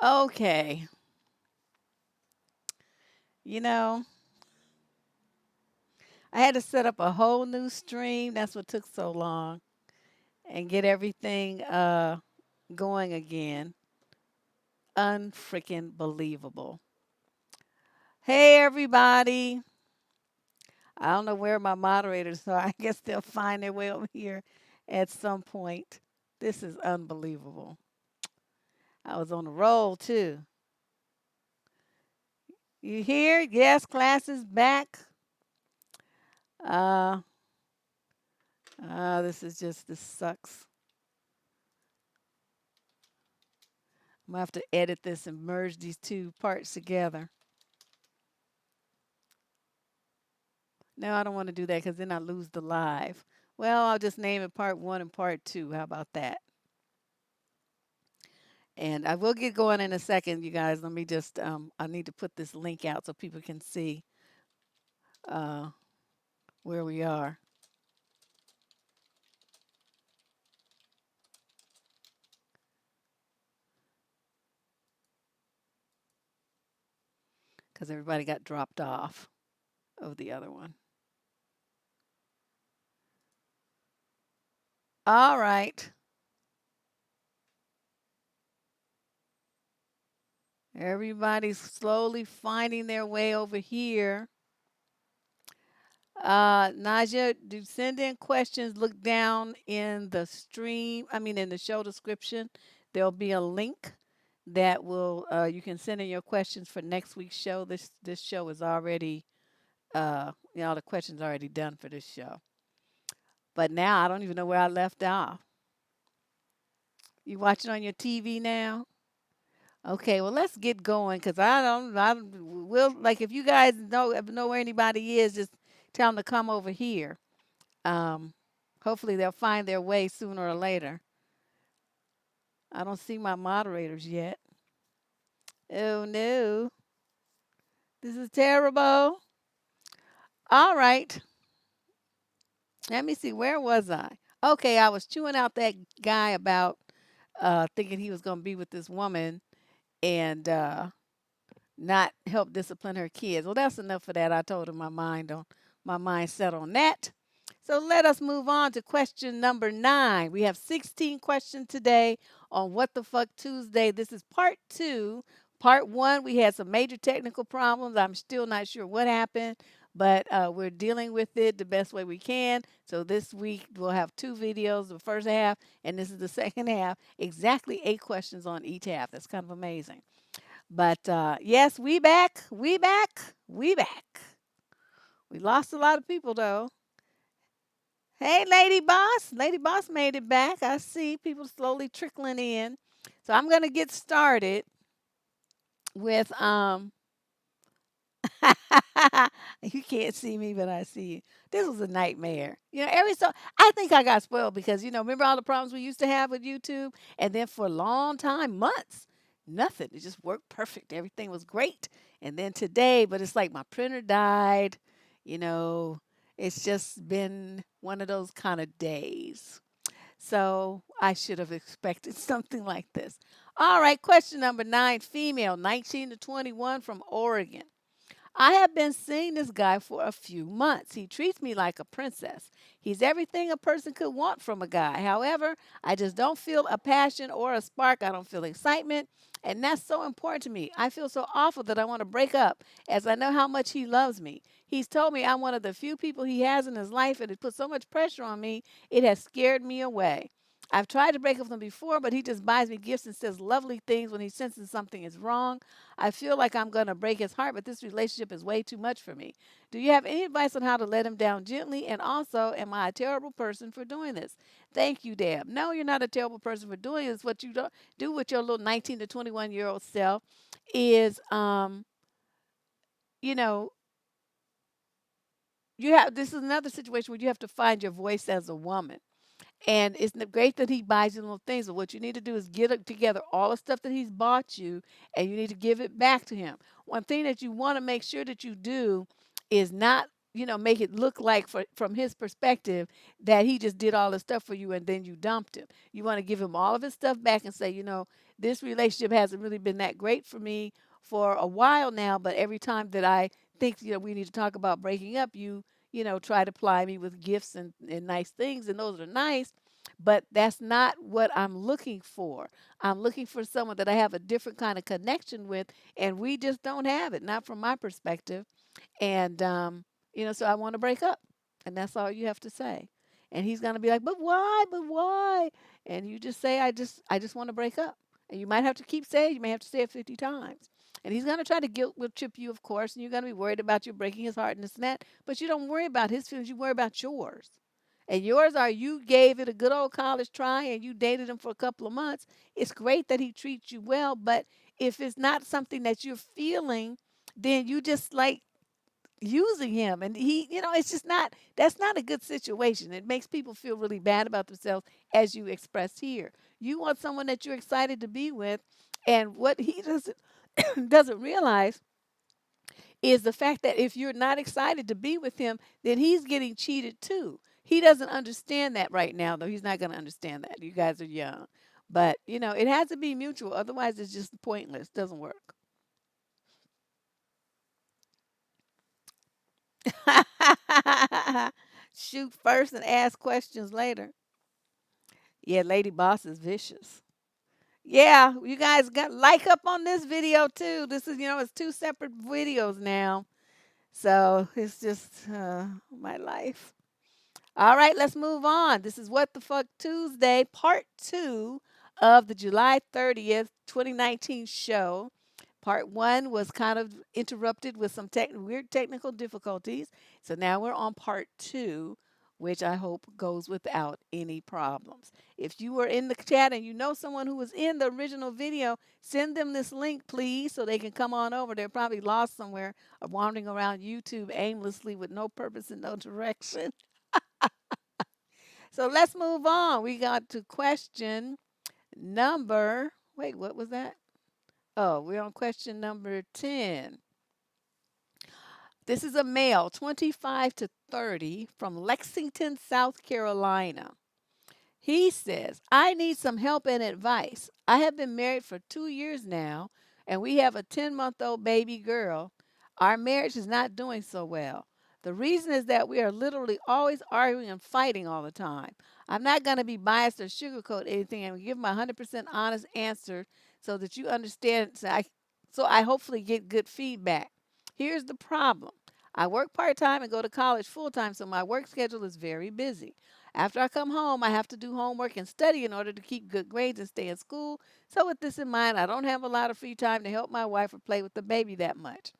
Okay. You know, I had to set up a whole new stream. That's what took so long. And get everything going again. Unfreaking believable. Hey, everybody. I don't know where my moderators are. I guess they'll find their way over here at some point. This is unbelievable. I was on a roll too. You hear? Yes, class is back. Uh, this sucks. I'm gonna have to edit this and merge these two parts together. No, I don't want to do that because then I lose the live. Well, I'll just name it part one and part two. How about that? And I will get going in a second, you guys. Let me just, I need to put this link out so people can see uh, where we are. Because everybody got dropped off of the other one. All right. Everybody's slowly finding their way over here. Naja, do send in questions. Look down in the stream, in the show description. There'll be a link that will, you can send in your questions for next week's show. This show is already, the questions already done for this show. But now I don't even know where I left off. You watching on your TV now? Okay, well let's get going because I will like if you guys know where anybody is, just tell them to come over here. Um, Hopefully they'll find their way sooner or later. I don't see my moderators yet. Oh no, this is terrible. All right, let me see. Where was I? Okay, I was chewing out that guy about thinking he was going to be with this woman and not help discipline her kids. Well, that's enough for that. I told him my mind set on that. So let us move on to question number 9. We have 16 questions today on What the Fuck Tuesday. This is part 2. Part 1, we had some major technical problems. I'm still not sure what happened, but we're dealing with it the best way we can. So this week we'll have 2 videos, the first half, and this is the second half. Exactly 8 questions on each half. That's kind of amazing. But yes, we back. We back. We back. We lost a lot of people though. Hey, Lady Boss. Lady Boss made it back. I see people slowly trickling in. So I'm gonna get started with you can't see me, but I see you. This was a nightmare. Every so I think I got spoiled because remember all the problems we used to have with YouTube, and then for a long time, months, nothing. It just worked perfect. Everything was great. And then today, but it's like my printer died. You know, it's just been one of those kind of days. So I should have expected something like this. All right, question number 9, female, 19 to 21 from Oregon. I have been seeing this guy for a few months. He treats me like a princess. He's everything a person could want from a guy. However, I just don't feel a passion or a spark. I don't feel excitement. And that's so important to me. I feel so awful that I want to break up as I know how much he loves me. He's told me I'm one of the few people he has in his life, and it put so much pressure on me, it has scared me away. I've tried to break up with him before, but he just buys me gifts and says lovely things when he senses something is wrong. I feel like I'm going to break his heart, but this relationship is way too much for me. Do you have any advice on how to let him down gently? And also, am I a terrible person for doing this? Thank you, Deb. No, you're not a terrible person for doing this. What you don't do with your little 19 to 21-year-old self is, you know, this is another situation where you have to find your voice as a woman. And it's great that he buys you little things, but what you need to do is get together all the stuff that he's bought you, and you need to give it back to him. One thing that you want to make sure that you do is not make it look like from his perspective that he just did all the stuff for you and then you dumped him. You want to give him all of his stuff back and say, this relationship hasn't really been that great for me for a while now, but every time that I think, we need to talk about breaking up, you try to ply me with gifts and nice things, and those are nice, but that's not what I'm looking for. I'm looking for someone that I have a different kind of connection with, and we just don't have it, not from my perspective. And so I want to break up. And that's all you have to say. And he's going to be like, "But why? But why?" And you just say, I just want to break up." And you might have to keep saying, you may have to say it 50 times. And he's going to try to guilt trip you, of course, and you're going to be worried about you breaking his heart and this and that. But you don't worry about his feelings, you worry about yours. And yours are, you gave it a good old college try and you dated him for a couple of months. It's great that he treats you well, but if it's not something that you're feeling, then you just like using him, and it's just not, that's not a good situation. It makes people feel really bad about themselves, as you expressed here. You want someone that you're excited to be with, and what he doesn't doesn't realize is the fact that if you're not excited to be with him, then he's getting cheated too. He doesn't understand that right now, though. He's not going to understand that. You guys are young, but it has to be mutual, otherwise it's just pointless, doesn't work. Shoot first and ask questions later. Yeah, Lady Boss is vicious. Yeah, you guys got like up on this video too. This is, it's two separate videos now. So it's just my life. All right, let's move on. This is What the Fuck Tuesday, part two of the July 30th, 2019 show. Part one was kind of interrupted with some weird technical difficulties. So now we're on part two, which I hope goes without any problems. If you were in the chat and you know someone who was in the original video, send them this link, please, so they can come on over. They're probably lost somewhere or wandering around YouTube aimlessly with no purpose and no direction. So let's move on. We got to question number, wait, what was that? Oh, we're on question number 10. This is a male, 25 to 30, from Lexington, South Carolina. He says, "I need some help and advice. I have been married for 2 years now, and we have a 10-month-old baby girl. Our marriage is not doing so well. The reason is that we are literally always arguing and fighting all the time. I'm not going to be biased or sugarcoat anything and give my 100% honest answer so that you understand, so I hopefully get good feedback. Here's the problem. I work part-time and go to college full-time, so my work schedule is very busy. After I come home, I have to do homework and study in order to keep good grades and stay in school. So, with this in mind, I don't have a lot of free time to help my wife or play with the baby that much.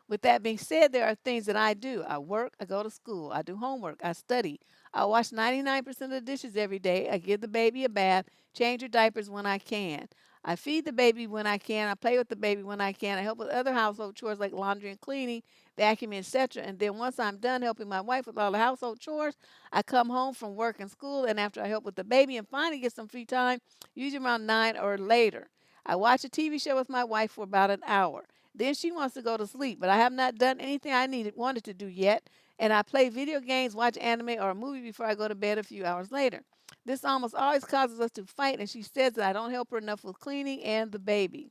With that being said, there are things that I do. I work, I go to school, I do homework, I study. I wash 99% of the dishes every day. I give the baby a bath, change her diapers when I can. I feed the baby when I can. I play with the baby when I can. I help with other household chores like laundry and cleaning, vacuuming, etc. And then once I'm done helping my wife with all the household chores, I come home from work and school. And after I help with the baby and finally get some free time, usually around 9 or later, I watch a TV show with my wife for about an hour. Then she wants to go to sleep, but I have not done anything I wanted to do yet, and I play video games, watch anime or a movie before I go to bed a few hours later. This almost always causes us to fight, and she says that I don't help her enough with cleaning and the baby.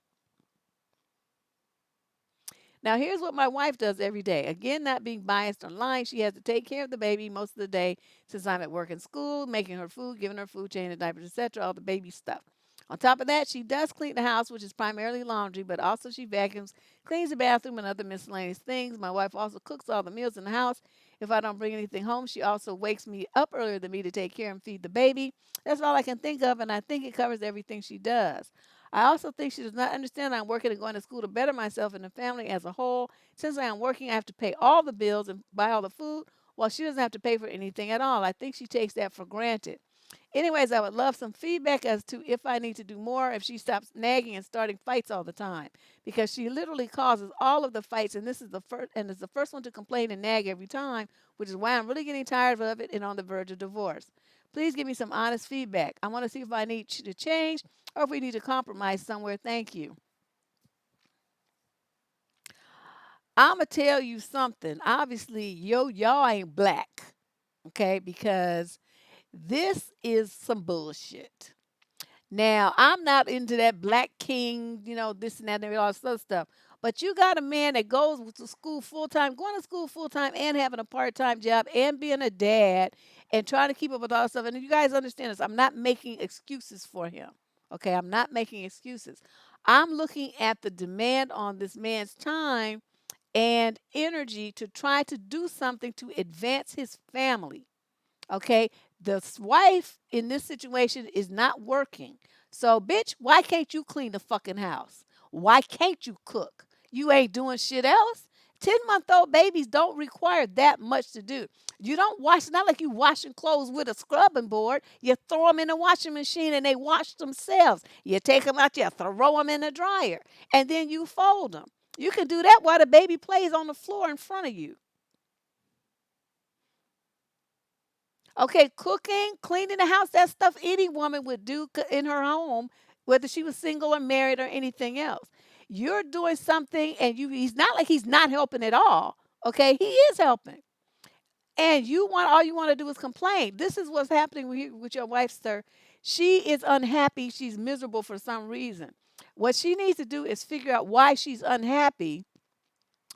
Now, here's what my wife does every day. Again, not being biased online, she has to take care of the baby most of the day since I'm at work and school, making her food, giving her food, changing diapers, etc., all the baby stuff. On top of that, she does clean the house, which is primarily laundry, but also she vacuums, cleans the bathroom, and other miscellaneous things. My wife also cooks all the meals in the house. If I don't bring anything home, she also wakes me up earlier than me to take care and feed the baby. That's all I can think of, and I think it covers everything she does. I also think she does not understand I'm working and going to school to better myself and the family as a whole. Since I am working, I have to pay all the bills and buy all the food, while she doesn't have to pay for anything at all. I think she takes that for granted. Anyways, I would love some feedback as to if I need to do more, if she stops nagging and starting fights all the time, because she literally causes all of the fights, and this is the first, and is the first one to complain and nag every time, which is why I'm really getting tired of it and on the verge of divorce. Please give me some honest feedback. I want to see if I need to change or if we need to compromise somewhere. Thank you. I'ma tell you something. Obviously, y'all ain't black, okay? Because this is some bullshit. Now, I'm not into that black king, this and that and all this other stuff. But you got a man that goes to school full time, going to school full time, and having a part time job, and being a dad, and trying to keep up with all this stuff. And you guys understand this. I'm not making excuses for him. Okay, I'm not making excuses. I'm looking at the demand on this man's time and energy to try to do something to advance his family. Okay. Wife in this situation is not working. So, bitch, why can't you clean the fucking house? Why can't you cook? You ain't doing shit else. 10-month-old babies don't require that much to do. You don't wash, it's not like you washing clothes with a scrubbing board. You throw them in the washing machine and they wash themselves. You take them out, you throw them in the dryer, and then you fold them. You can do that while the baby plays on the floor in front of you. Okay, cooking, cleaning the house, that stuff any woman would do in her home, whether she was single or married or anything else. You're doing something and he's not like he's not helping at all. Okay, he is helping. And all you want to do is complain. This is what's happening with your wife, sir. She is unhappy. She's miserable for some reason. What she needs to do is figure out why she's unhappy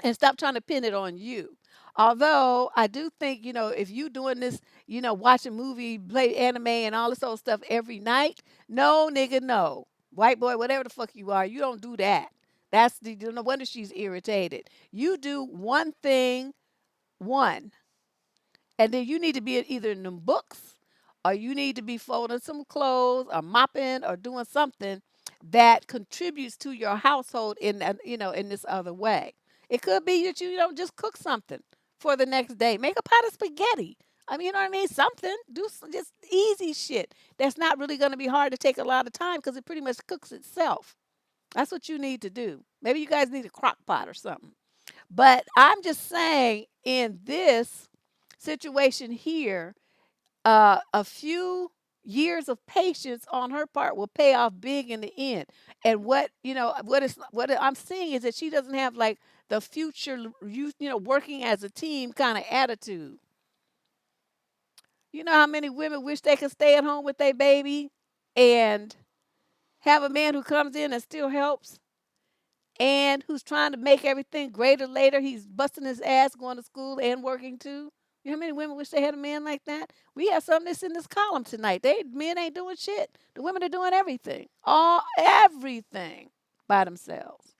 and stop trying to pin it on you. Although I do think, if you doing this, watching movie, play anime and all this old stuff every night, no nigga, no. White boy, whatever the fuck you are, you don't do that. No wonder she's irritated. You do one thing, one. And then you need to be either in them books or you need to be folding some clothes or mopping or doing something that contributes to your household in this other way. It could be that you don't just cook something for the next day. Make a pot of spaghetti. I mean, you know what I mean? Something. Do just easy shit. That's not really going to be hard to take a lot of time because it pretty much cooks itself. That's what you need to do. Maybe you guys need a crock pot or something. But I'm just saying, in this situation here, a few years of patience on her part will pay off big in the end. And what I'm seeing is that she doesn't have like the future, working as a team kind of attitude. You know how many women wish they could stay at home with their baby and have a man who comes in and still helps and who's trying to make everything greater later. He's busting his ass going to school and working too. You know how many women wish they had a man like that? We have some that's in this column tonight. Men ain't doing shit. The women are doing everything. Everything by themselves.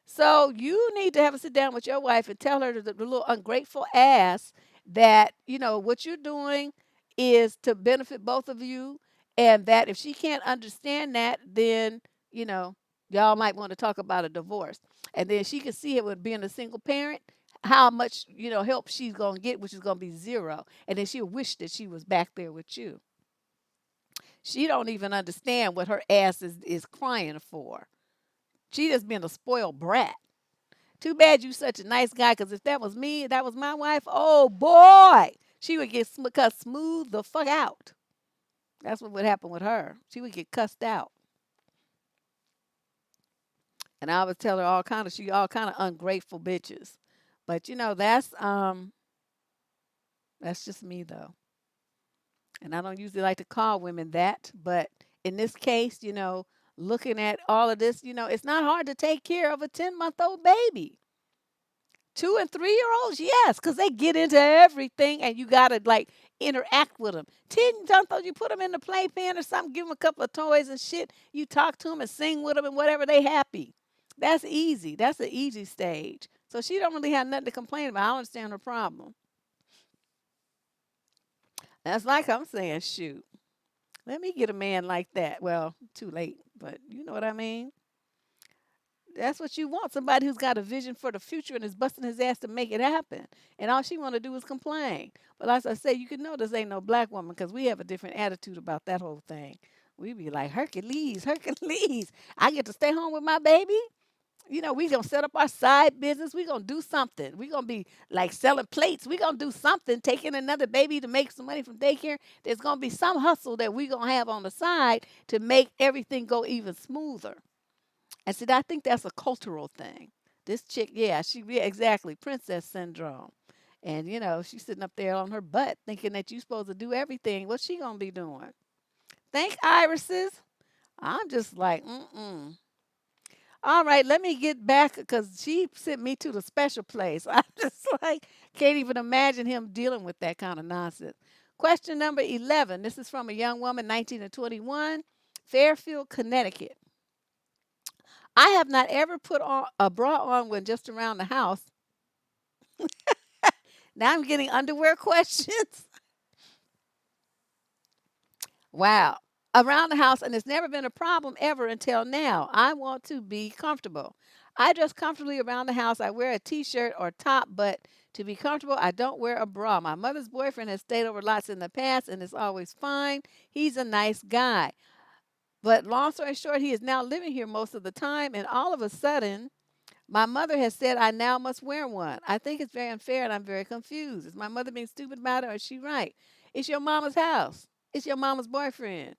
So you need to have a sit down with your wife and tell her the little ungrateful ass that, what you're doing is to benefit both of you. And that if she can't understand that, then, you know, y'all might want to talk about a divorce. And then she can see it with being a single parent, how much, help she's going to get, which is going to be zero. And then she'll wish that she was back there with you. She don't even understand what her ass is crying for. She just being a spoiled brat. Too bad you such a nice guy, because if that was me, that was my wife, oh boy, she would get cut smooth the fuck out. That's what would happen with her. She would get cussed out. And I would tell her all kind of ungrateful bitches. But that's just me though. And I don't usually like to call women that, but in this case, looking at all of this, it's not hard to take care of a 10-month-old baby. 2 and 3 year olds, yes, because they get into everything and you got to like interact with them. 10 month olds, you put them in the playpen or something, give them a couple of toys and shit. You talk to them and sing with them and whatever, they happy. That's easy. That's the easy stage. So she don't really have nothing to complain about. I don't understand her problem. That's like I'm saying, shoot, let me get a man like that. Well, too late, but you know what I mean? That's what you want. Somebody who's got a vision for the future and is busting his ass to make it happen. And all she want to do is complain. But as I say, you can know this ain't no black woman because we have a different attitude about that whole thing. We be like, Hercules, Hercules. I get to stay home with my baby. We gonna set up our side business. We gonna do something. We gonna be like selling plates. We gonna do something, taking another baby to make some money from daycare. There's gonna be some hustle that we gonna have on the side to make everything go even smoother. And see, I think that's a cultural thing. This chick, yeah, yeah, exactly, princess syndrome. And she's sitting up there on her butt thinking that you're supposed to do everything. What's she gonna be doing? Thank irises. I'm just like, mm-mm. All right, let me get back because she sent me to the special place. I'm just like, can't even imagine him dealing with that kind of nonsense. Question number 11. This is from a young woman, 19 to 21, Fairfield, Connecticut. I have not ever put on a bra on when just around the house. Now I'm getting underwear questions. Wow. Around the house, and it's never been a problem ever until now. I want to be comfortable. I dress comfortably around the house. I wear a t shirt or top, but to be comfortable, I don't wear a bra. My mother's boyfriend has stayed over lots in the past, and it's always fine. He's a nice guy. But long story short, he is now living here most of the time, and all of a sudden, my mother has said I now must wear one. I think it's very unfair, and I'm very confused. Is my mother being stupid about it, or is she right? It's your mama's house. It's your mama's boyfriend.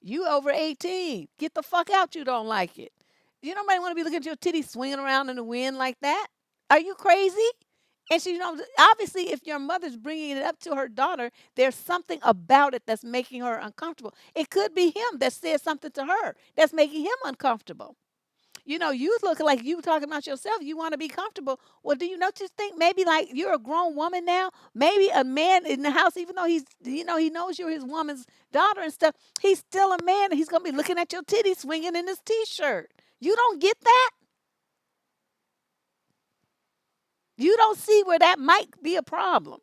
You over 18. Get the fuck out. You don't like it. You nobody want to be looking at your titties swinging around in the wind like that. Are you crazy? And she, obviously, if your mother's bringing it up to her daughter, there's something about it that's making her uncomfortable. It could be him that said something to her that's making him uncomfortable. You look like you talking about yourself. You want to be comfortable. Well, do you not just think maybe like you're a grown woman now? Maybe a man in the house, even though he knows you're his woman's daughter and stuff, he's still a man and he's going to be looking at your titties swinging in his t shirt. You don't get that? You don't see where that might be a problem.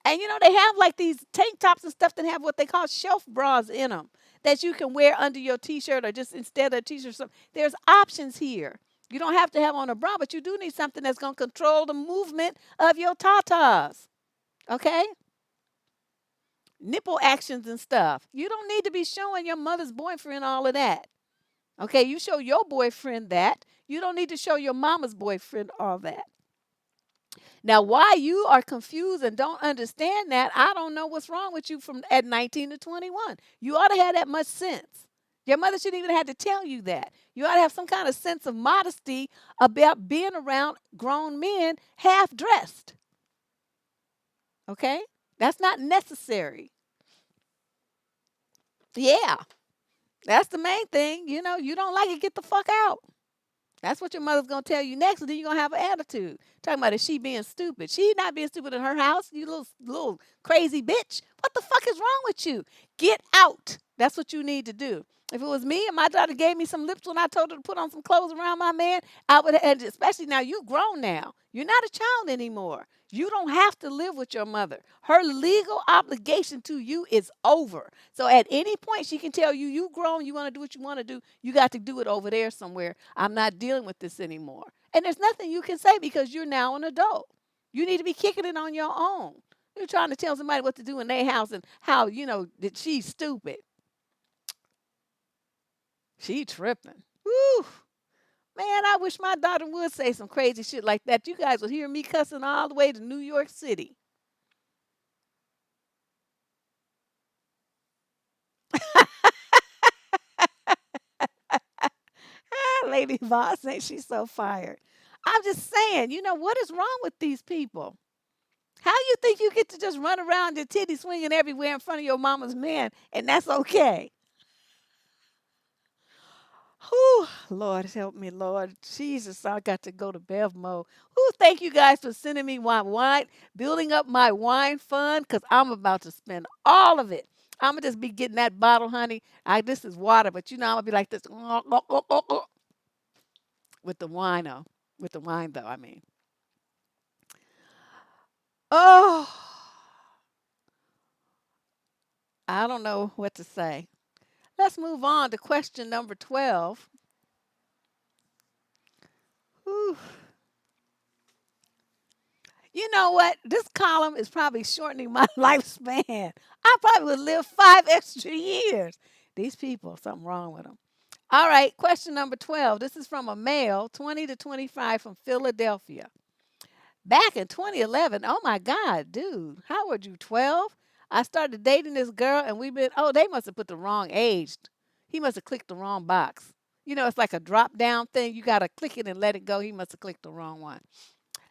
And they have like these tank tops and stuff that have what they call shelf bras in them that you can wear under your t-shirt or just instead of a t-shirt. There's options here. You don't have to have on a bra, but you do need something that's going to control the movement of your tatas. Okay? Nipple actions and stuff. You don't need to be showing your mother's boyfriend all of that. Okay? You show your boyfriend that. You don't need to show your mama's boyfriend all that. Now, why you are confused and don't understand that, I don't know what's wrong with you from at 19 to 21. You ought to have that much sense. Your mother shouldn't even have to tell you that. You ought to have some kind of sense of modesty about being around grown men half dressed. Okay? That's not necessary. Yeah, that's the main thing. You don't like it, get the fuck out. That's what your mother's gonna tell you next, and then you're gonna have an attitude. Talking about is she being stupid? She not being stupid in her house, you little crazy bitch. What the fuck is wrong with you? Get out. That's what you need to do. If it was me and my daughter gave me some lips when I told her to put on some clothes around my man, I would, and especially now you grown now. You're not a child anymore. You don't have to live with your mother. Her legal obligation to you is over. So at any point she can tell you you grown, you want to do what you want to do, you got to do it over there somewhere. I'm not dealing with this anymore. And there's nothing you can say because you're now an adult. You need to be kicking it on your own. You're trying to tell somebody what to do in their house and how, that she's stupid. She tripping. Woo. Man, I wish my daughter would say some crazy shit like that. You guys would hear me cussing all the way to New York City. Lady Boss ain't she so fired. I'm just saying, what is wrong with these people? How you think you get to just run around your titty swinging everywhere in front of your mama's man and that's okay? Whew, Lord help me, Lord Jesus, I got to go to Bev mode. Who thank you guys for sending me wine, building up my wine fund, because I'm about to spend all of it. I'm gonna just be getting that bottle, honey. This is water, but I'm gonna be like this with the wine, though. With the wine, though. I mean, oh, I don't know what to say. Let's move on to question number 12. Whew. You know what? This column is probably shortening my lifespan. I probably would live 5 extra years. These people, something wrong with them. All right, question number 12. This is from a male, 20 to 25 from Philadelphia. Back in 2011, oh my God, dude, how old you, 12? I started dating this girl and we've been, oh, they must have put the wrong age. He must have clicked the wrong box. It's like a drop down thing. You got to click it and let it go. He must have clicked the wrong one.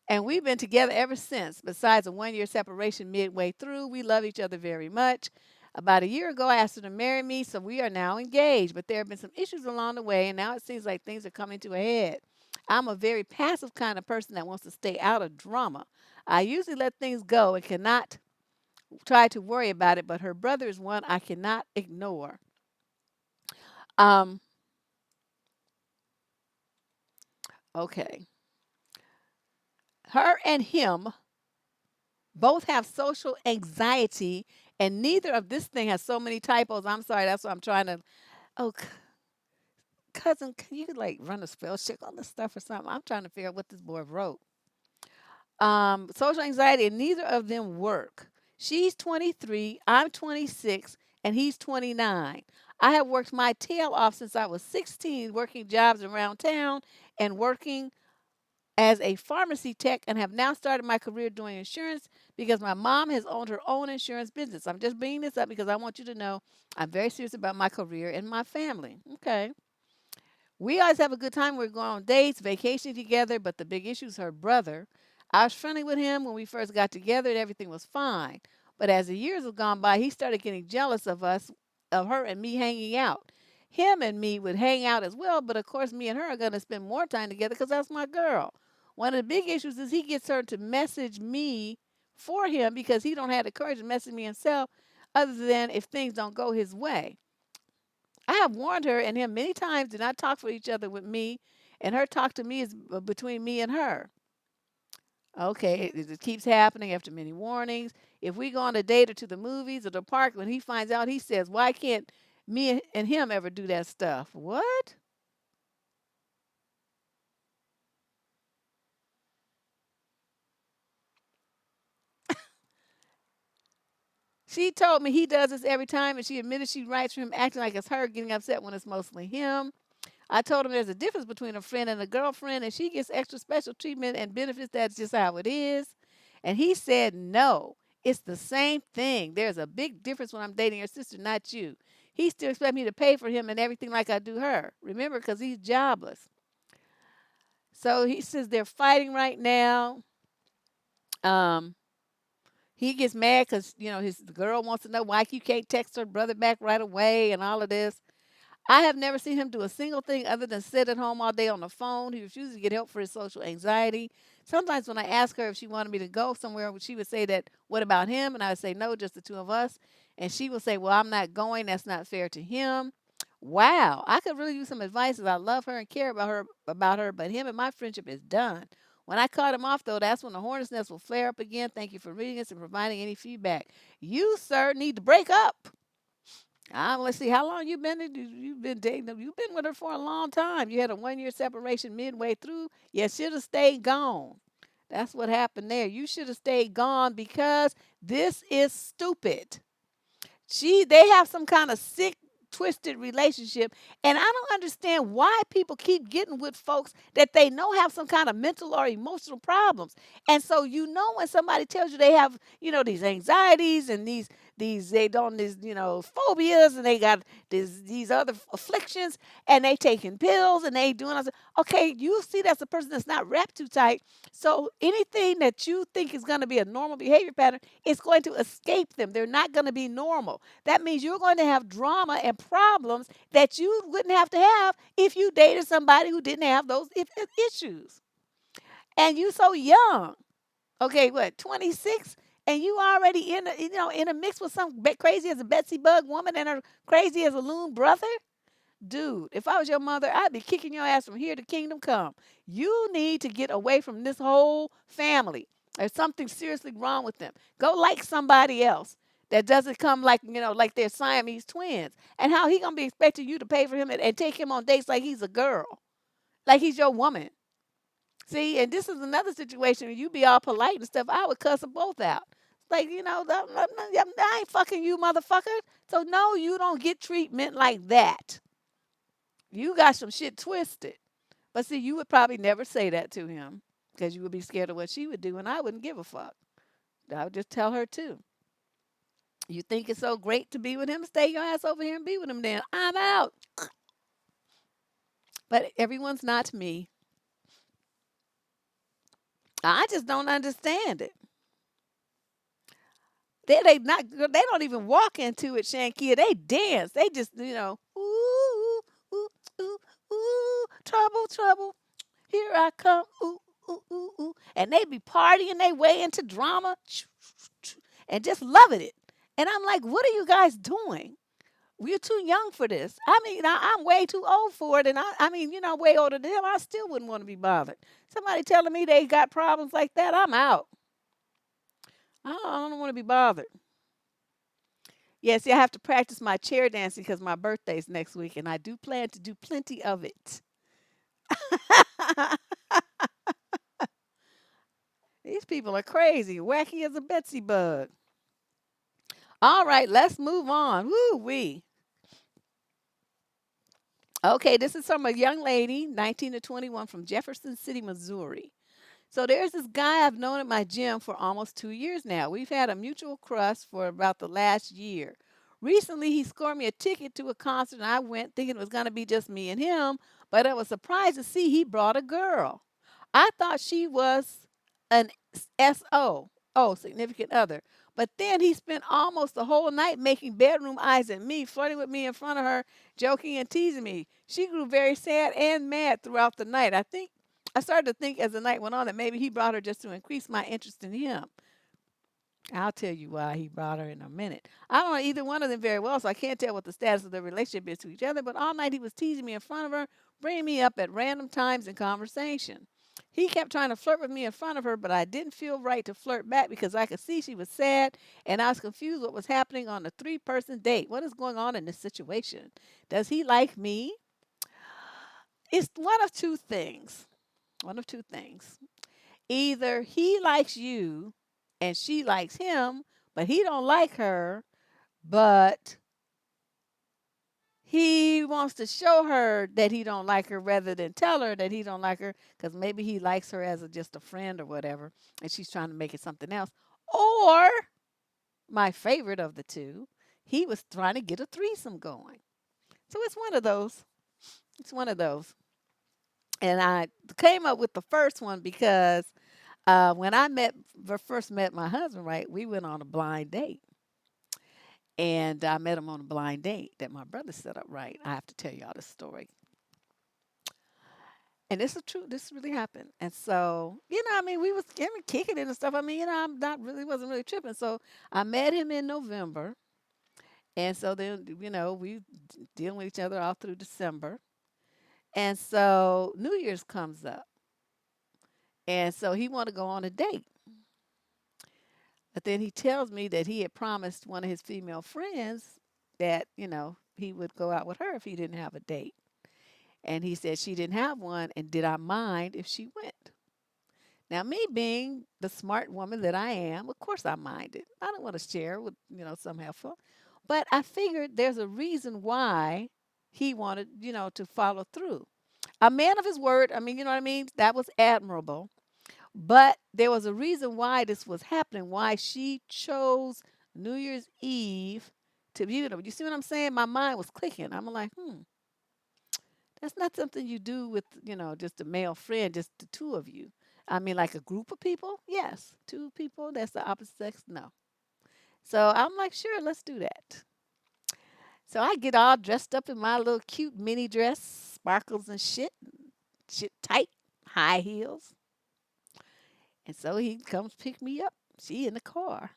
And we've been together ever since. Besides a 1 year separation midway through, we love each other very much. About a year ago, I asked her to marry me, so we are now engaged. But there have been some issues along the way, and now it seems like things are coming to a head. I'm a very passive kind of person that wants to stay out of drama. I usually let things go and cannot try to worry about it, but her brother is one I cannot ignore. Um, okay. Her and him both have social anxiety, and neither of this thing has so many typos. I'm sorry, that's what I'm trying to. Oh, cousin, can you like run a spell check on this stuff or something? I'm trying to figure out what this boy wrote. Social anxiety, and neither of them work. She's 23, I'm 26, and he's 29. I have worked my tail off since I was 16, working jobs around town and working as a pharmacy tech, and have now started my career doing insurance because my mom has owned her own insurance business. I'm just bringing this up because I want you to know I'm very serious about my career and my family. Okay. We always have a good time. We're going on dates, vacationing together, but the big issue is her brother. I was friendly with him when we first got together and everything was fine. But as the years have gone by, he started getting jealous of us, of her and me hanging out. Him and me would hang out as well, but of course, me and her are going to spend more time together because that's my girl. One of the big issues is he gets her to message me for him because he don't have the courage to message me himself, other than if things don't go his way. I have warned her and him many times do not talk for each other with me, and her talk to me is between me and her. Okay, it keeps happening after many warnings. If we go on a date or to the movies or the park, when he finds out, he says, "Why can't me and him ever do that stuff?" What? She told me he does this every time, and she admitted she writes for him, acting like it's her, getting upset when it's mostly him. I told him there's a difference between a friend and a girlfriend, and she gets extra special treatment and benefits. That's just how it is. And he said, no, it's the same thing. There's a big difference when I'm dating your sister, not you. He still expects me to pay for him and everything like I do her. Remember, because he's jobless. So he says they're fighting right now. Um, he gets mad because, his girl wants to know why you can't text her brother back right away and all of this. I have never seen him do a single thing other than sit at home all day on the phone. He refuses to get help for his social anxiety. Sometimes when I ask her if she wanted me to go somewhere, she would say that, what about him? And I would say, no, just the two of us. And she would say, well, I'm not going. That's not fair to him. Wow, I could really use some advice as I love her and care about her, but him and my friendship is done. When I cut him off, though, that's when the hornet's nest will flare up again. Thank you for reading this and providing any feedback. You, sir, need to break up. Let's see, how long you've been dating them? You've been with her for a long time. You had a 1 year separation midway through. You should have stayed gone. That's what happened there. You should have stayed gone because this is stupid. They have some kind of sick, twisted relationship, and I don't understand why people keep getting with folks that they know have some kind of mental or emotional problems. And so when somebody tells you they have these anxieties and these they don't these phobias, and they got these other afflictions, and they taking pills and they doing all this. Okay, you see that's a person that's not wrapped too tight. So anything that you think is going to be a normal behavior pattern is going to escape them. They're not going to be normal. That means you're going to have drama and problems that you wouldn't have to have if you dated somebody who didn't have those issues. And you so young. Okay, what, 26? And you already in a mix with some crazy as a Betsy Bug woman and her crazy as a loon brother? Dude, if I was your mother, I'd be kicking your ass from here to kingdom come. You need to get away from this whole family. There's something seriously wrong with them. Go like somebody else that doesn't come like they're Siamese twins. And how he gonna be expecting you to pay for him and take him on dates like he's a girl, like he's your woman. See, and this is another situation where you be all polite and stuff. I would cuss them both out. Like, I ain't fucking you, motherfucker. So no, you don't get treatment like that. You got some shit twisted. But see, you would probably never say that to him because you would be scared of what she would do, and I wouldn't give a fuck. I would just tell her too. You think it's so great to be with him? Stay your ass over here and be with him then. I'm out. But everyone's not me. I just don't understand it. They not they don't even walk into it, Shankia. They dance. They just ooh ooh ooh ooh trouble trouble. Here I come. Ooh ooh ooh ooh. And they be partying their way into drama and just loving it. And I'm like, what are you guys doing? We're too young for this. I mean, I'm way too old for it, and I mean, way older than them. I still wouldn't want to be bothered. Somebody telling me they got problems like that, I'm out. I don't want to be bothered. Yes, yeah, I have to practice my chair dancing because my birthday's next week, and I do plan to do plenty of it. These people are crazy, wacky as a Betsy bug. All right, let's move on. Woo wee. Okay, this is from a young lady, 19 to 21, from Jefferson City, Missouri. So there's this guy I've known at my gym for almost 2 years now. We've had a mutual crush for about the last year. Recently, he scored me a ticket to a concert, and I went thinking it was going to be just me and him, but I was surprised to see he brought a girl. I thought she was an SO, significant other. But then he spent almost the whole night making bedroom eyes at me, flirting with me in front of her, joking and teasing me. She grew very sad and mad throughout the night. I started to think as the night went on that maybe he brought her just to increase my interest in him. I'll tell you why he brought her in a minute. I don't know either one of them very well, so I can't tell what the status of their relationship is to each other, but all night he was teasing me in front of her, bringing me up at random times in conversation. He kept trying to flirt with me in front of her, but I didn't feel right to flirt back because I could see she was sad and I was confused what was happening on the three-person date. What is going on in this situation? Does he like me? It's one of two things. One of two things. Either he likes you and she likes him, but he don't like her, but he wants to show her that he don't like her rather than tell her that he don't like her because maybe he likes her as just a friend or whatever, and she's trying to make it something else. Or my favorite of the two, he was trying to get a threesome going. So it's one of those. It's one of those. And I came up with the first one because when first met my husband, right, we went on a blind date. And I met him on a blind date that my brother set up, right. I have to tell y'all this story. And this is true. This really happened. And so, I mean, we was kicking it and stuff. I mean, I'm not really wasn't really tripping. So I met him in November. And so then, we dealing with each other all through December. And so New Year's comes up. And so he wanted to go on a date. But then he tells me that he had promised one of his female friends that, he would go out with her if he didn't have a date. And he said she didn't have one, and did I mind if she went? Now, me being the smart woman that I am, of course I minded. I don't want to share with, some helpful. But I figured there's a reason why he wanted, to follow through. A man of his word, I mean, you know what I mean? That was admirable. But there was a reason why this was happening, why she chose New Year's Eve to be with him. You see what I'm saying? My mind was clicking. I'm like, that's not something you do with, just a male friend, just the two of you. I mean, like a group of people, yes. Two people, that's the opposite sex, no. So I'm like, sure, let's do that. So I get all dressed up in my little cute mini dress, sparkles and shit tight, high heels. And so he comes pick me up. She in the car.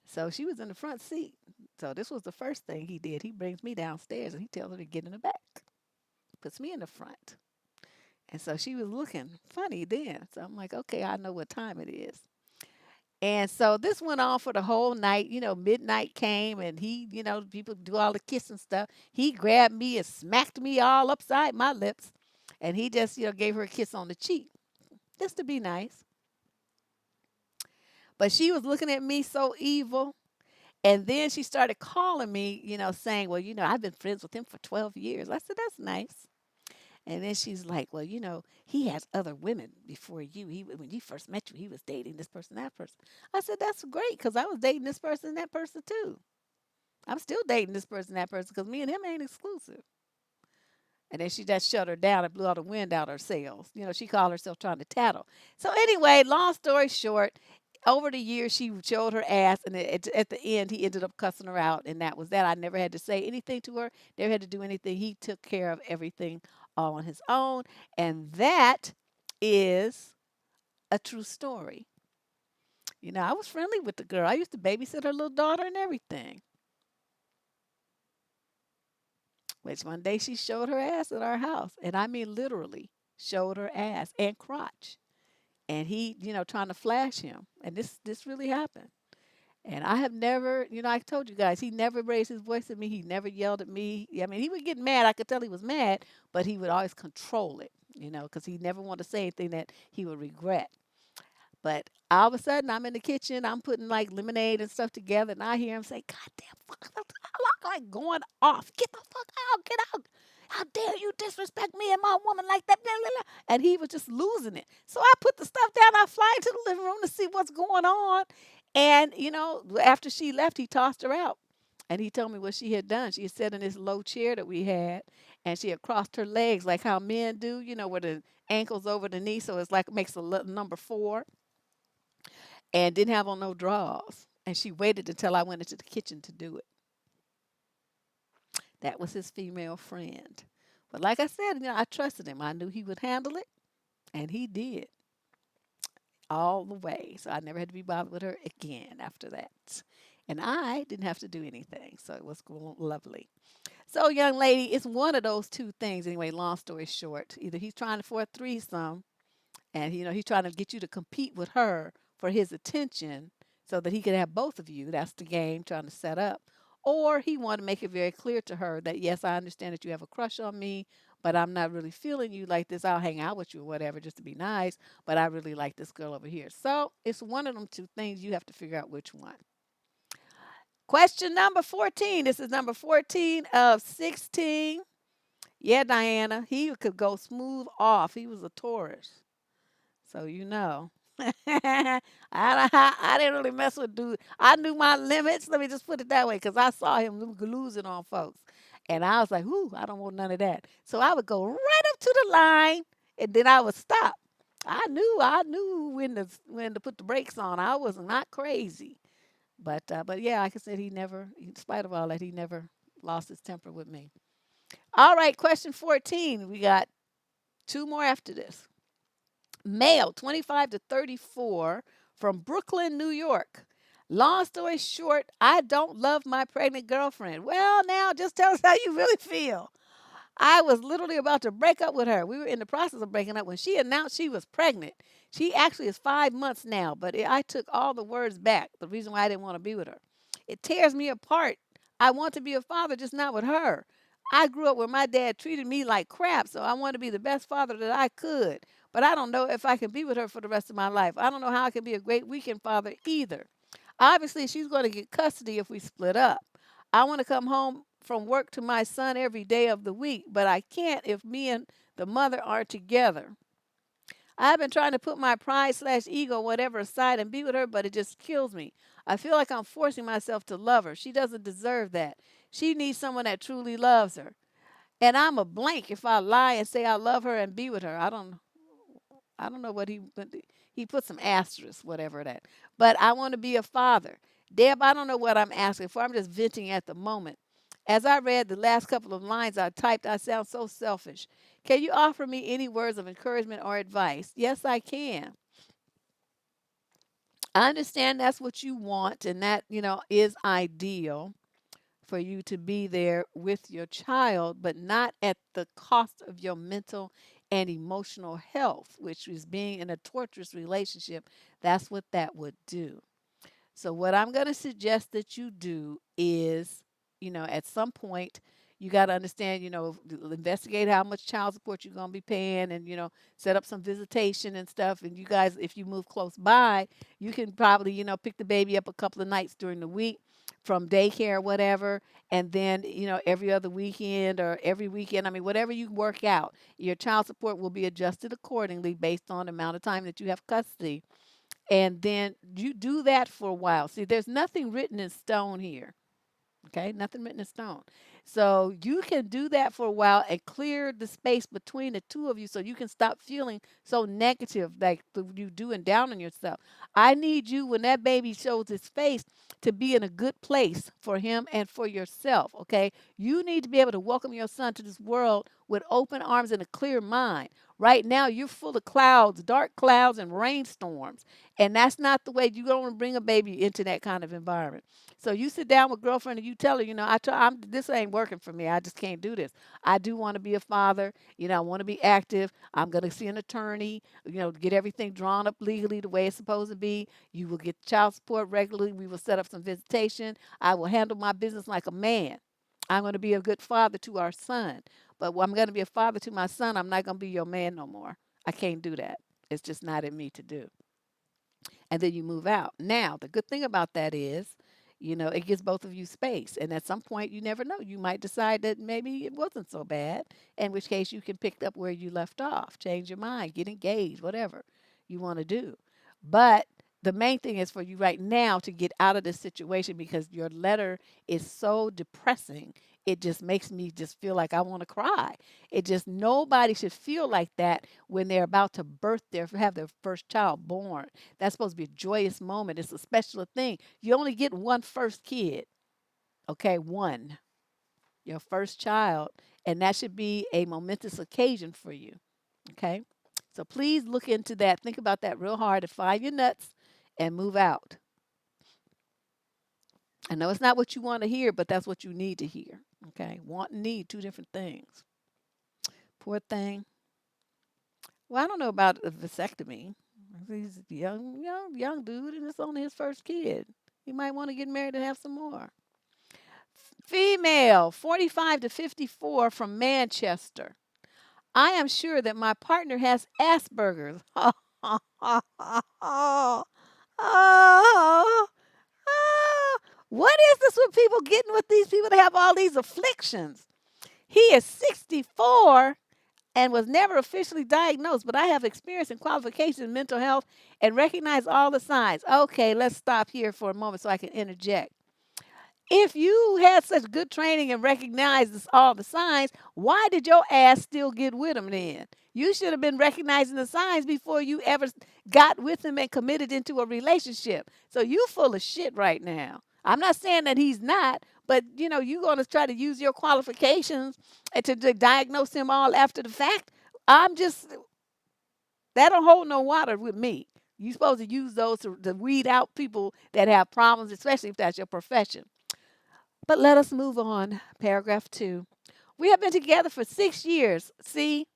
So she was in the front seat. So this was the first thing he did. He brings me downstairs and he tells her to get in the back. Puts me in the front. And so she was looking funny then. So I'm like, okay, I know what time it is. And so this went on for the whole night. Midnight came and he, people do all the kissing stuff. He grabbed me and smacked me all upside my lips. And he just, gave her a kiss on the cheek just to be nice. But she was looking at me so evil. And then she started calling me, saying, well, I've been friends with him for 12 years. I said, that's nice. And then she's like, well, he has other women before you. When he first met you, he was dating this person, that person. I said, that's great because I was dating this person and that person too. I'm still dating this person, that person because me and him ain't exclusive. And then she just shut her down and blew all the wind out her sails. She called herself trying to tattle. So anyway, long story short, over the years she showed her ass, and at the end he ended up cussing her out, and that was that. I never had to say anything to her, never had to do anything. He took care of everything all on his own, and that is a true story. I was friendly with the girl. I used to babysit her little daughter and everything. Which one day she showed her ass at our house, and I mean literally showed her ass and crotch. And he, trying to flash him, and this really happened. And I have never, I told you guys, he never raised his voice at me. He never yelled at me. I mean, he would get mad. I could tell he was mad, but he would always control it, because he never wanted to say anything that he would regret. But all of a sudden, I'm in the kitchen, I'm putting like lemonade and stuff together, and I hear him say, "God damn, fuck," like going off. "Get the fuck out, get out. How dare you disrespect me and my woman like that?" Blah, blah, blah. And he was just losing it. So I put the stuff down, I fly into the living room to see what's going on. And, after she left, he tossed her out. And he told me what she had done. She had sat in this low chair that we had, and she had crossed her legs like how men do, where the ankles over the knee, so it's like makes a number four, and didn't have on no drawers. And she waited until I went into the kitchen to do it. That was his female friend. But like I said, I trusted him. I knew he would handle it, and he did all the way. So I never had to be bothered with her again after that. And I didn't have to do anything. So it was lovely. So, young lady, it's one of those two things. Anyway, long story short, either he's trying for a threesome, and he's trying to get you to compete with her for his attention so that he could have both of you. That's the game trying to set up. Or he wanted to make it very clear to her that, yes, I understand that you have a crush on me, but I'm not really feeling you like this. I'll hang out with you or whatever just to be nice, but I really like this girl over here. So it's one of them two things. You have to figure out which one. Question number 14. This is number 14 of 16. Yeah, Diana, he could go smooth off. He was a Taurus. So I didn't really mess with dude. I knew my limits. Let me just put it that way, because I saw him losing on folks, and I was like, "Ooh, I don't want none of that." So I would go right up to the line, and then I would stop. I knew when to put the brakes on. I was not crazy, but yeah, like I said, he never, in spite of all that, he never lost his temper with me. All right, question 14. We got two more after this. Male, 25 to 34, from Brooklyn, New York. Long story short, I don't love my pregnant girlfriend. Well, now just tell us how you really feel. I was literally about to break up with her. We were in the process of breaking up when she announced she was pregnant. She actually is 5 months now, but I took all the words back. The reason why I didn't want to be with her. It tears me apart. I want to be a father, just not with her. I grew up where my dad treated me like crap, so I want to be the best father that I could. But I don't know if I can be with her for the rest of my life. I don't know how I can be a great weekend father either. Obviously, she's going to get custody if we split up. I want to come home from work to my son every day of the week, but I can't if me and the mother are together. I've been trying to put my pride slash ego, whatever, aside and be with her, but it just kills me. I feel like I'm forcing myself to love her. She doesn't deserve that. She needs someone that truly loves her. And I'm a blank if I lie and say I love her and be with her. I don't know what he put some asterisks, whatever that. But I want to be a father. Deb, I don't know what I'm asking for. I'm just venting at the moment. As I read the last couple of lines I typed, I sound so selfish. Can you offer me any words of encouragement or advice? Yes, I can. I understand that's what you want, and that, is ideal for you to be there with your child, but not at the cost of your mental and emotional health, which is being in a torturous relationship. That's what that would do. So what I'm going to suggest that you do is, at some point, you got to understand, investigate how much child support you're going to be paying, and, set up some visitation and stuff. And you guys, if you move close by, you can probably, pick the baby up a couple of nights during the week from daycare or whatever. And then, every other weekend or every weekend, I mean, whatever you work out, your child support will be adjusted accordingly based on the amount of time that you have custody, and then you do that for a while. See, there's nothing written in stone here. Okay, nothing written in stone. So you can do that for a while and clear the space between the two of you so you can stop feeling so negative like you doing down on yourself. I need you when that baby shows his face to be in a good place for him and for yourself. Okay, you need to be able to welcome your son to this world with open arms and a clear mind. Right now, you're full of clouds, dark clouds, and rainstorms. And that's not the way you don't want to bring a baby into that kind of environment. So you sit down with girlfriend and you tell her, this ain't working for me. I just can't do this. I do want to be a father. I want to be active. I'm going to see an attorney, get everything drawn up legally the way it's supposed to be. You will get child support regularly. We will set up some visitation. I will handle my business like a man. I'm going to be a good father to our son. But I'm going to be a father to my son. I'm not going to be your man no more. I can't do that. It's just not in me to do. And then you move out. Now, the good thing about that is, it gives both of you space. And at some point, you never know. You might decide that maybe it wasn't so bad, in which case you can pick up where you left off, change your mind, get engaged, whatever you want to do. But the main thing is for you right now to get out of this situation because your letter is so depressing. It just makes me just feel like I want to cry. It just nobody should feel like that when they're about to have their first child born. That's supposed to be a joyous moment. It's a special thing. You only get one first kid, okay? One, your first child, and that should be a momentous occasion for you, okay? So please look into that. Think about that real hard and find your nuts and move out. I know it's not what you want to hear, but that's what you need to hear, okay? Want and need, two different things. Poor thing. Well, I don't know about a vasectomy. He's a young dude, and it's only his first kid. He might want to get married and have some more. Female, 45 to 54 from Manchester. I am sure that my partner has Asperger's. Oh, what is this with people getting with these people that have all these afflictions? He is 64 and was never officially diagnosed, but I have experience and qualifications in mental health and recognize all the signs. Okay, let's stop here for a moment so I can interject. If you had such good training and recognized all the signs, why did your ass still get with him then? You should have been recognizing the signs before you ever got with him and committed into a relationship. So you full of shit right now. I'm not saying that he's not, but you're going to try to use your qualifications to diagnose him all after the fact. I'm just that don't hold no water with me. You're supposed to use those to weed out people that have problems, especially if that's your profession. But let us move on. Paragraph 2. We have been together for 6 years. See?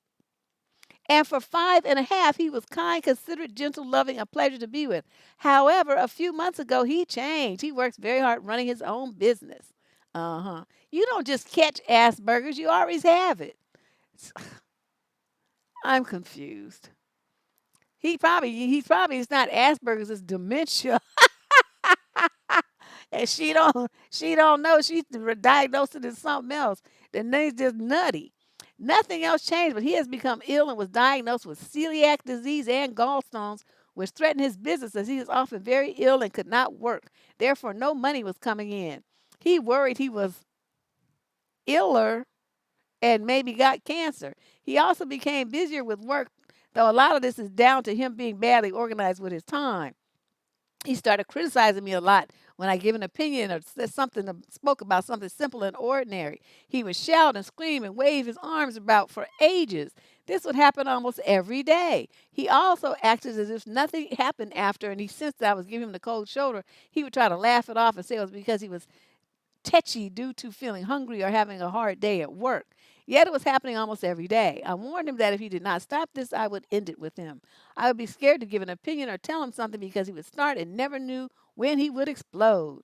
And for 5.5, he was kind, considerate, gentle, loving, a pleasure to be with. However, a few months ago, he changed. He works very hard running his own business. You don't just catch Asperger's, you always have it. I'm confused. It's not Asperger's, it's dementia. And she don't know she's diagnosed it as something else. The name's just nutty. Nothing else changed, but he has become ill and was diagnosed with celiac disease and gallstones, which threatened his business as he is often very ill and could not work. Therefore, no money was coming in. He worried he was iller and maybe got cancer. He also became busier with work, though a lot of this is down to him being badly organized with his time. He started criticizing me a lot when I give an opinion or said something or spoke about something simple and ordinary. He would shout and scream and wave his arms about for ages. This would happen almost every day. He also acted as if nothing happened after, and he sensed that I was giving him the cold shoulder. He would try to laugh it off and say it was because he was tetchy due to feeling hungry or having a hard day at work. Yet it was happening almost every day. I warned him that if he did not stop this, I would end it with him. I would be scared to give an opinion or tell him something because he would start and never knew when he would explode.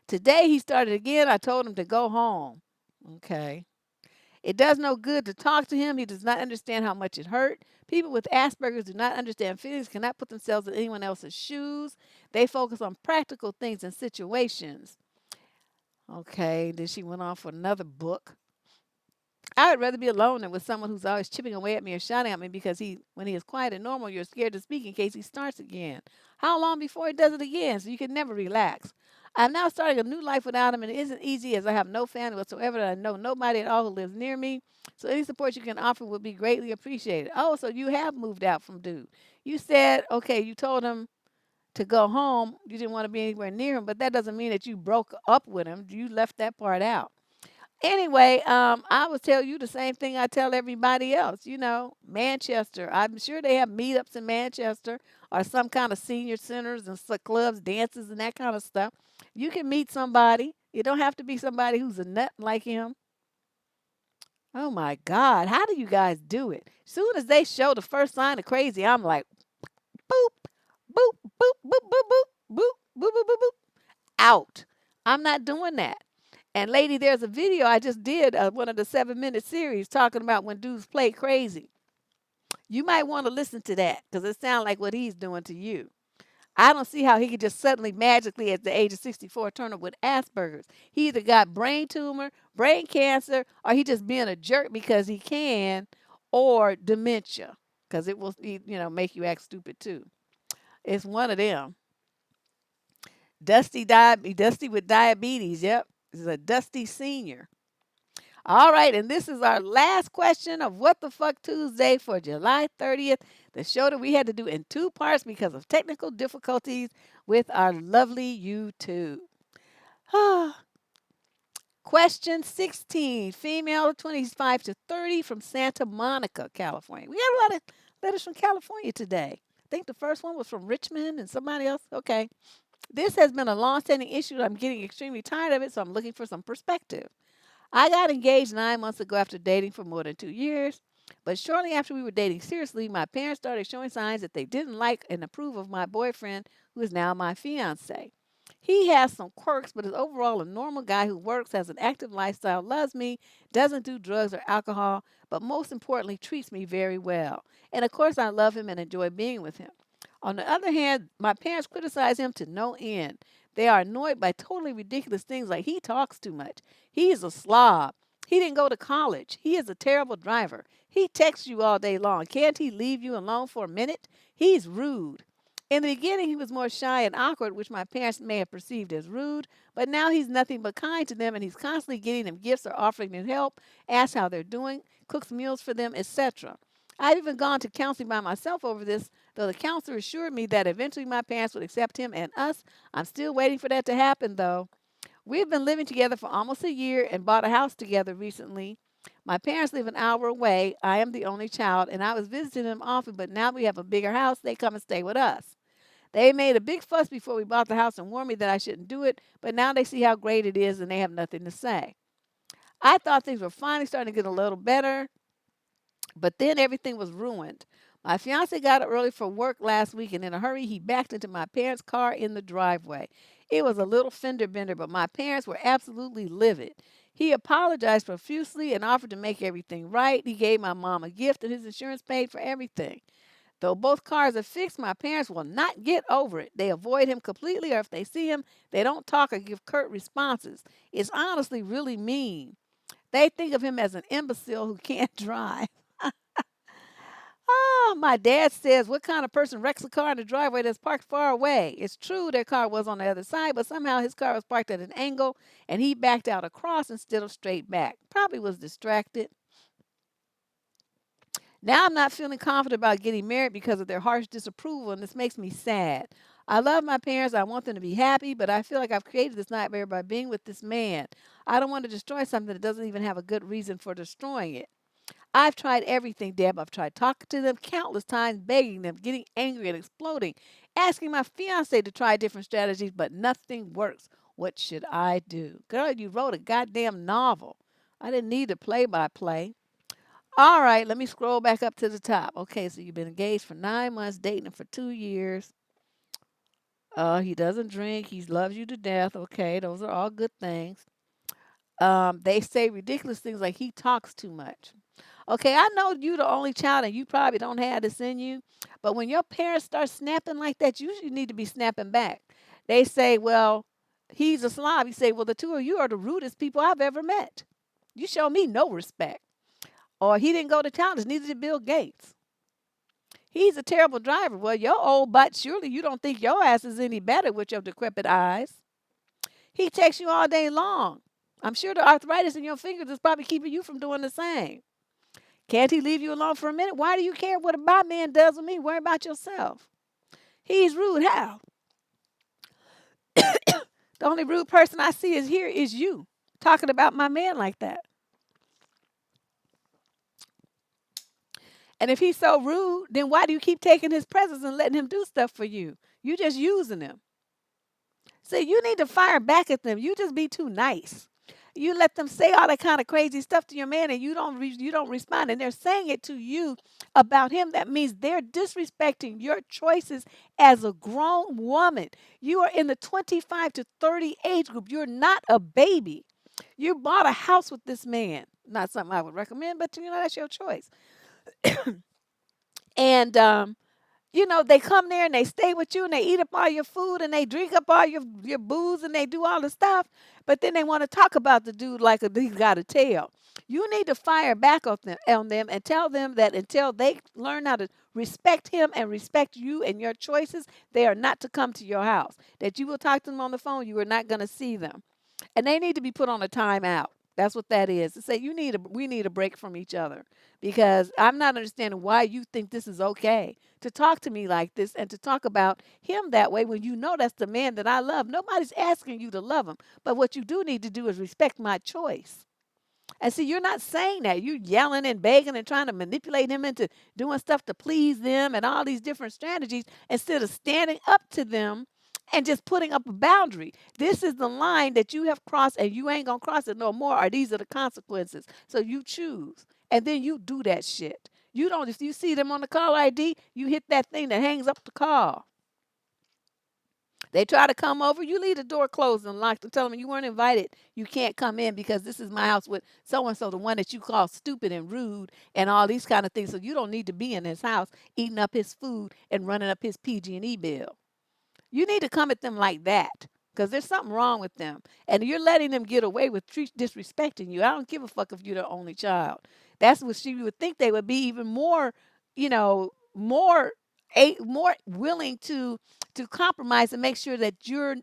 Today he started again. I told him to go home. Okay. It does no good to talk to him. He does not understand how much it hurt. People with Asperger's do not understand feelings, cannot put themselves in anyone else's shoes. They focus on practical things and situations. Okay, then she went on for another book. I would rather be alone than with someone who's always chipping away at me or shouting at me because when he is quiet and normal, you're scared to speak in case he starts again. How long before he does it again? So you can never relax. I'm now starting a new life without him, and it isn't easy as I have no family whatsoever, and I know nobody at all who lives near me. So any support you can offer would be greatly appreciated. Oh, so you have moved out from dude. You said, okay, you told him to go home. You didn't want to be anywhere near him, but that doesn't mean that you broke up with him. You left that part out. Anyway, I would tell you the same thing I tell everybody else. Manchester. I'm sure they have meetups in Manchester or some kind of senior centers and clubs, dances, and that kind of stuff. You can meet somebody. You don't have to be somebody who's a nut like him. Oh my God, how do you guys do it? Soon as they show the first sign of crazy, I'm like, boop, boop, boop, boop, boop, boop, boop, boop, boop, boop, boop, out. I'm not doing that. And lady, there's a video I just did, one of the 7-minute series talking about when dudes play crazy. You might want to listen to that because it sounds like what he's doing to you. I don't see how he could just suddenly magically at the age of 64 turn up with Asperger's. He either got brain tumor, brain cancer, or he just being a jerk because he can, or dementia because it will, make you act stupid too. It's one of them. Dusty with diabetes. Yep, this is a Dusty senior. All right, and this is our last question of What the Fuck Tuesday for July 30th, the show that we had to do in two parts because of technical difficulties with our lovely YouTube. Question 16, female 25 to 30 from Santa Monica, California. We got a lot of letters from California today. I think the first one was from Richmond and somebody else. Okay. This has been a long-standing issue. I'm getting extremely tired of it, so I'm looking for some perspective. I got engaged 9 months ago after dating for more than 2 years. But shortly after we were dating seriously, my parents started showing signs that they didn't like and approve of my boyfriend, who is now my fiance. He has some quirks, but is overall a normal guy who works, has an active lifestyle, loves me, doesn't do drugs or alcohol, but most importantly, treats me very well. And of course, I love him and enjoy being with him. On the other hand, my parents criticize him to no end. They are annoyed by totally ridiculous things like he talks too much. He is a slob. He didn't go to college. He is a terrible driver. He texts you all day long. Can't he leave you alone for a minute? He's rude. In the beginning, he was more shy and awkward, which my parents may have perceived as rude, but now he's nothing but kind to them and he's constantly getting them gifts or offering them help, asks how they're doing, cooks meals for them, etc. I've even gone to counseling by myself over this, though the counselor assured me that eventually my parents would accept him and us. I'm still waiting for that to happen, though. We've been living together for almost a year and bought a house together recently. My parents live an hour away. I am the only child, and I was visiting them often, but now we have a bigger house. They come and stay with us. They made a big fuss before we bought the house and warned me that I shouldn't do it, but now they see how great it is and they have nothing to say. I thought things were finally starting to get a little better, but then everything was ruined. My fiance got up early for work last week, and in a hurry, he backed into my parents' car in the driveway. It was a little fender bender, but my parents were absolutely livid. He apologized profusely and offered to make everything right. He gave my mom a gift, and his insurance paid for everything. Though both cars are fixed, my parents will not get over it. They avoid him completely, or if they see him, they don't talk or give curt responses. It's honestly really mean. They think of him as an imbecile who can't drive. Oh, my dad says, what kind of person wrecks a car in the driveway that's parked far away? It's true their car was on the other side, but somehow his car was parked at an angle and he backed out across instead of straight back. Probably was distracted. Now I'm not feeling confident about getting married because of their harsh disapproval, and this makes me sad. I love my parents. I want them to be happy, but I feel like I've created this nightmare by being with this man. I don't want to destroy something that doesn't even have a good reason for destroying it. I've tried everything, Deb. I've tried talking to them countless times, begging them, getting angry and exploding, asking my fiance to try different strategies, but nothing works. What should I do? Girl, you wrote a goddamn novel. I didn't need a play by play. All right, let me scroll back up to the top. Okay, so you've been engaged for 9 months, dating him for 2 years. He doesn't drink. He loves you to death. Okay, those are all good things. They say ridiculous things like he talks too much. Okay, I know you the only child and you probably don't have this in you, but when your parents start snapping like that, you usually need to be snapping back. They say, well, he's a slob. You say, well, the two of you are the rudest people I've ever met. You show me no respect. Or he didn't go to college, neither did Bill Gates. He's a terrible driver. Well, your old butt, surely you don't think your ass is any better with your decrepit eyes. He texts you all day long. I'm sure the arthritis in your fingers is probably keeping you from doing the same. Can't he leave you alone for a minute? Why do you care what a my man does with me? Worry about yourself. He's rude. How? The only rude person I see is here is you talking about my man like that. And if he's so rude, then why do you keep taking his presence and letting him do stuff for you? You just using him. See, you need to fire back at them. You just be too nice. You let them say all that kind of crazy stuff to your man, and you don't respond, and they're saying it to you about him. That means they're disrespecting your choices as a grown woman. You are in the 25 to 30 age group. You're not a baby. You bought a house with this man. Not something I would recommend, but that's your choice. And they come there and they stay with you and they eat up all your food and they drink up all your booze and they do all the stuff. But then they want to talk about the dude like he's got a tail. You need to fire back on them and tell them that until they learn how to respect him and respect you and your choices, they are not to come to your house. That you will talk to them on the phone, you are not going to see them. And they need to be put on a timeout. That's what that is. To say we need a break from each other because I'm not understanding why you think this is okay to talk to me like this and to talk about him that way when you know that's the man that I love. Nobody's asking you to love him, but what you do need to do is respect my choice. And see, you're not saying that. You're yelling and begging and trying to manipulate him into doing stuff to please them and all these different strategies instead of standing up to them and just putting up a boundary. This is the line that you have crossed and you ain't going to cross it no more, or these are the consequences. So you choose. And then you do that shit. You don't, if you see them on the call ID, you hit that thing that hangs up the call. They try to come over, you leave the door closed and locked and tell them you weren't invited. You can't come in because this is my house with so and so, the one that you call stupid and rude and all these kind of things. So you don't need to be in his house eating up his food and running up his PG&E bill. You need to come at them like that because there's something wrong with them. And you're letting them get away with disrespecting you. I don't give a fuck if you're the only child. That's what she would think they would be even more, more willing to compromise and make sure that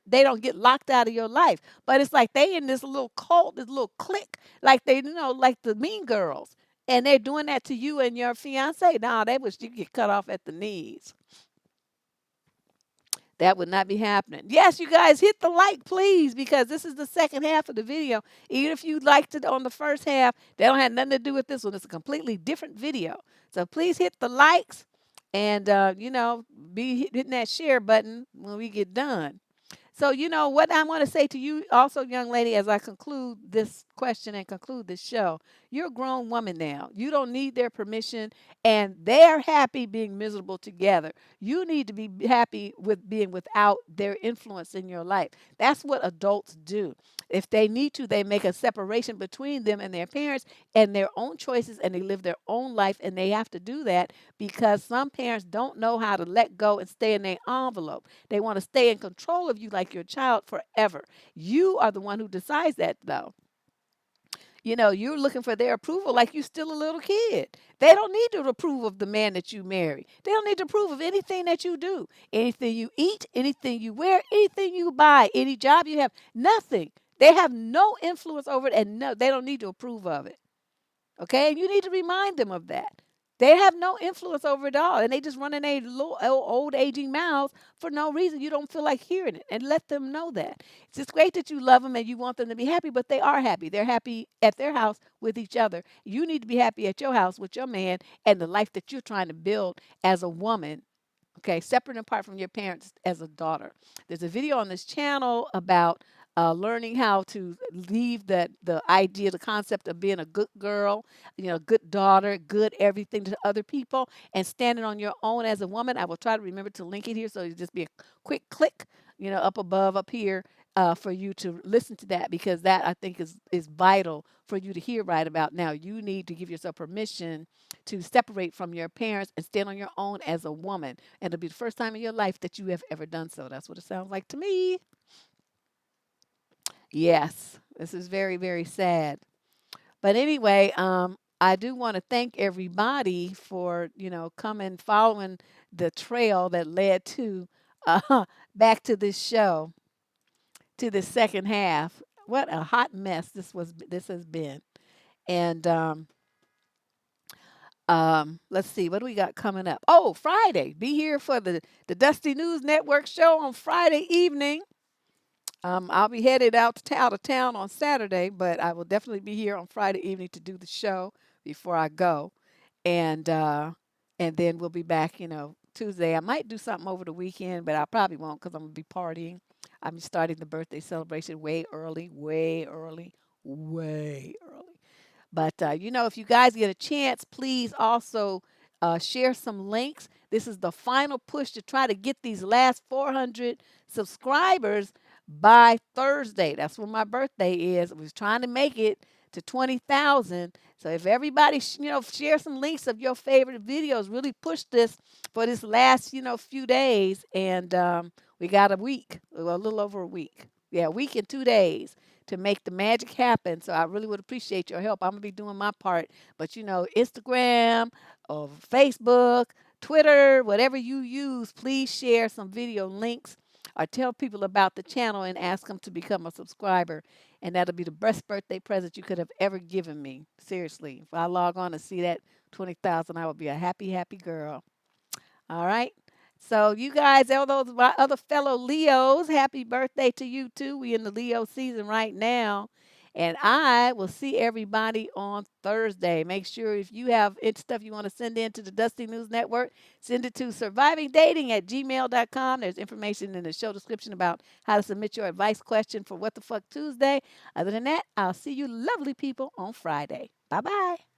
they don't get locked out of your life. But it's like they in this little cult, this little clique, like like the mean girls. And they're doing that to you and your fiance. Nah, they wish you get cut off at the knees. That would not be happening. Yes, you guys hit the like, please, because this is the second half of the video. Even if you liked it on the first half, they don't have nothing to do with this one. It's a completely different video. So please hit the likes and, be hitting that share button when we get done. So, what I want to say to you also, young lady, as I conclude this question and conclude this show, you're a grown woman now. You don't need their permission, and they're happy being miserable together. You need to be happy with being without their influence in your life. That's what adults do. If they need to, they make a separation between them and their parents and their own choices, and they live their own life, and they have to do that because some parents don't know how to let go and stay in their envelope. They want to stay in control of you like your child forever. You are the one who decides that, though. You're looking for their approval like you're still a little kid. They don't need to approve of the man that you marry. They don't need to approve of anything that you do, anything you eat, anything you wear, anything you buy, any job you have, nothing. They have no influence over it, and no, they don't need to approve of it. Okay, and you need to remind them of that. They have no influence over it all, and they just run in a little old aging mouths for no reason. You don't feel like hearing it, and let them know that. It's just great that you love them and you want them to be happy, but they are happy. They're happy at their house with each other. You need to be happy at your house with your man and the life that you're trying to build as a woman. Okay, separate and apart from your parents as a daughter. There's a video on this channel about learning how to leave the idea, the concept of being a good girl, good daughter, good everything to other people, and standing on your own as a woman. I will try to remember to link it here, so it just be a quick click, up above, up here, for you to listen to that, because that I think is vital for you to hear right about now. You need to give yourself permission to separate from your parents and stand on your own as a woman. And it'll be the first time in your life that you have ever done so. That's what it sounds like to me. Yes, this is very, very sad. But anyway, I do want to thank everybody for, coming, following the trail that led to back to this show. to the second half. What a hot mess this has been. And let's see, what do we got coming up? Oh, Friday. Be here for the Dusty News Network show on Friday evening. I'll be headed out of town on Saturday, but I will definitely be here on Friday evening to do the show before I go, and then we'll be back, Tuesday. I might do something over the weekend, but I probably won't because I'm gonna be partying. I'm starting the birthday celebration way early, way early, way early. But if you guys get a chance, please also share some links. This is the final push to try to get these last 400 subscribers by Thursday. That's when my birthday is. I was trying to make it to 20,000. So if everybody, share some links of your favorite videos, really push this for this last, few days. And we got a week, well, a little over a week. Yeah, a week and 2 days to make the magic happen. So I really would appreciate your help. I'm gonna be doing my part. But Instagram or Facebook, Twitter, whatever you use, please share some video links or tell people about the channel and ask them to become a subscriber. And that'll be the best birthday present you could have ever given me. Seriously. If I log on and see that 20,000, I would be a happy, happy girl. All right. So you guys, all those my other fellow Leos, happy birthday to you too. We in the Leo season right now. And I will see everybody on Thursday. Make sure if you have stuff you want to send in to the Dusty News Network, send it to survivingdating@gmail.com. There's information in the show description about how to submit your advice question for What the Fuck Tuesday. Other than that, I'll see you lovely people on Friday. Bye bye.